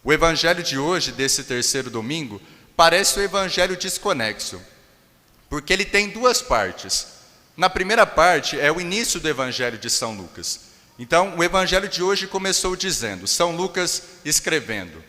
O evangelho de hoje, desse terceiro domingo, parece o evangelho desconexo, porque ele tem duas partes. Na primeira parte é o início do evangelho de São Lucas. Então, o evangelho de hoje começou dizendo, São Lucas escrevendo,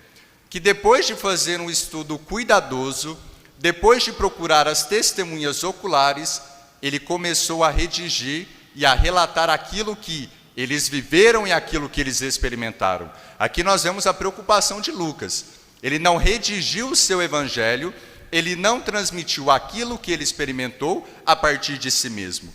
que depois de fazer um estudo cuidadoso, depois de procurar as testemunhas oculares, ele começou a redigir e a relatar aquilo que eles viveram e aquilo que eles experimentaram. Aqui nós vemos a preocupação de Lucas. Ele não redigiu o seu evangelho, ele não transmitiu aquilo que ele experimentou a partir de si mesmo.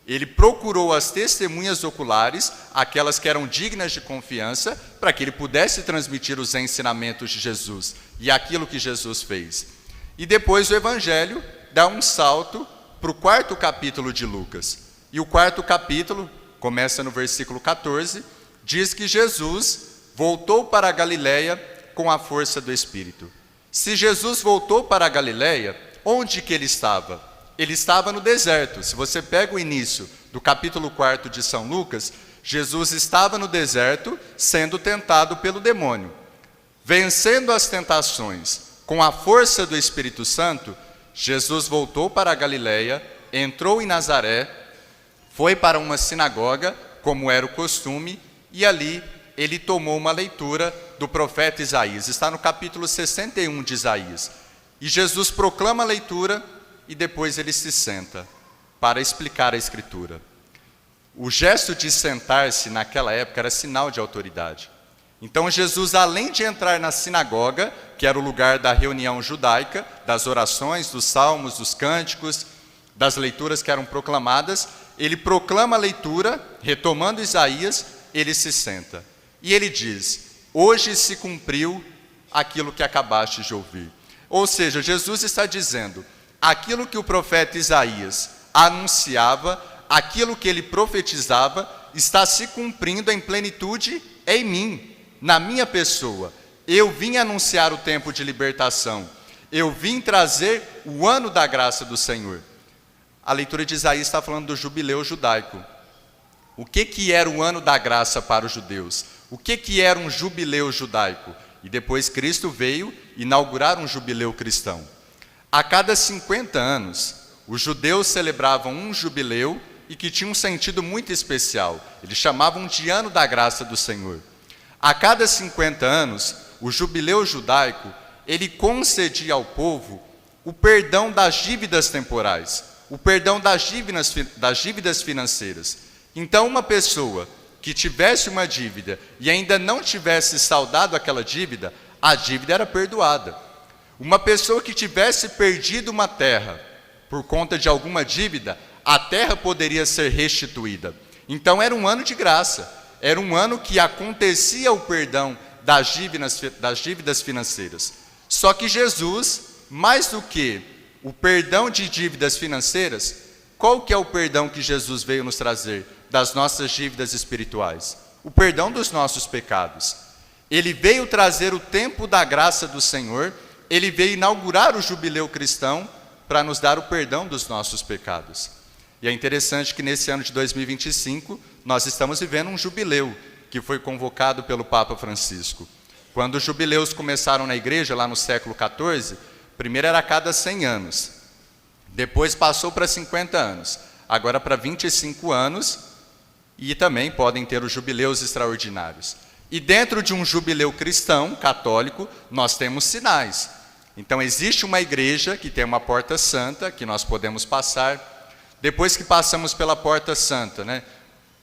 Ele procurou as testemunhas oculares, aquelas que eram dignas de confiança, para que ele pudesse transmitir os ensinamentos de Jesus e aquilo que Jesus fez. E depois o evangelho dá um salto para o 4º capítulo de Lucas. E o 4º capítulo, começa no versículo 14, diz que Jesus voltou para a Galileia com a força do Espírito. Se Jesus voltou para a Galileia, onde que ele estava? Ele estava no deserto. Se você pega o início do capítulo 4 de São Lucas, Jesus estava no deserto sendo tentado pelo demônio. Vencendo as tentações com a força do Espírito Santo, Jesus voltou para a Galileia, entrou em Nazaré, foi para uma sinagoga, como era o costume, e ali ele tomou uma leitura do profeta Isaías. Está no capítulo 61 de Isaías. E Jesus proclama a leitura e depois ele se senta para explicar a Escritura. O gesto de sentar-se naquela época era sinal de autoridade. Então Jesus, além de entrar na sinagoga, que era o lugar da reunião judaica, das orações, dos salmos, dos cânticos, das leituras que eram proclamadas, ele proclama a leitura, retomando Isaías, ele se senta. E ele diz, hoje se cumpriu aquilo que acabaste de ouvir. Ou seja, Jesus está dizendo, aquilo que o profeta Isaías anunciava, aquilo que ele profetizava, está se cumprindo em plenitude em mim, na minha pessoa. Eu vim anunciar o tempo de libertação. Eu vim trazer o ano da graça do Senhor. A leitura de Isaías está falando do jubileu judaico. O que era o ano da graça para os judeus? O que era um jubileu judaico? E depois Cristo veio inaugurar um jubileu cristão. A cada 50 anos, os judeus celebravam um jubileu e que tinha um sentido muito especial. Eles chamavam de ano da graça do Senhor. A cada 50 anos, o jubileu judaico, ele concedia ao povo o perdão das dívidas temporais, o perdão das dívidas financeiras. Então, uma pessoa que tivesse uma dívida e ainda não tivesse saldado aquela dívida, a dívida era perdoada. Uma pessoa que tivesse perdido uma terra por conta de alguma dívida, a terra poderia ser restituída. Então, era um ano de graça, era um ano que acontecia o perdão das dívidas financeiras. Só que Jesus, mais do que o perdão de dívidas financeiras, qual que é o perdão que Jesus veio nos trazer das nossas dívidas espirituais? O perdão dos nossos pecados. Ele veio trazer o tempo da graça do Senhor, ele veio inaugurar o jubileu cristão para nos dar o perdão dos nossos pecados. E é interessante que nesse ano de 2025, nós estamos vivendo um jubileu que foi convocado pelo Papa Francisco. Quando os jubileus começaram na igreja, lá no século XIV, primeiro era a cada 100 anos, depois passou para 50 anos, agora para 25 anos, e também podem ter os jubileus extraordinários. E dentro de um jubileu cristão, católico, nós temos sinais. Então existe uma igreja que tem uma porta santa, que nós podemos passar. Depois que passamos pela porta santa,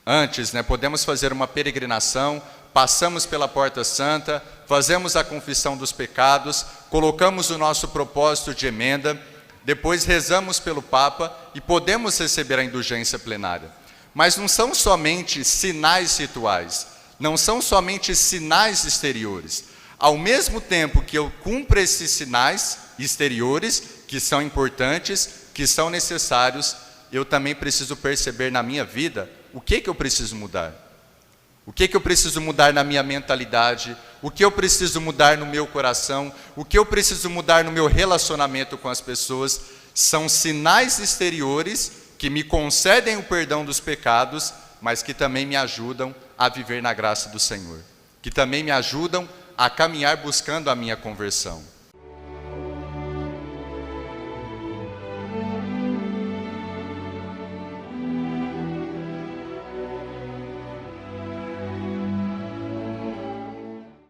antes, podemos fazer uma peregrinação, passamos pela porta santa, fazemos a confissão dos pecados, colocamos o nosso propósito de emenda, depois rezamos pelo Papa e podemos receber a indulgência plenária. Mas não são somente sinais rituais, não são somente sinais exteriores. Ao mesmo tempo que eu cumpro esses sinais exteriores, que são importantes, que são necessários, eu também preciso perceber na minha vida o que eu preciso mudar. O que eu preciso mudar na minha mentalidade, o que eu preciso mudar no meu coração, o que eu preciso mudar no meu relacionamento com as pessoas. São sinais exteriores que me concedem o perdão dos pecados, mas que também me ajudam a viver na graça do Senhor, que também me ajudam a caminhar buscando a minha conversão.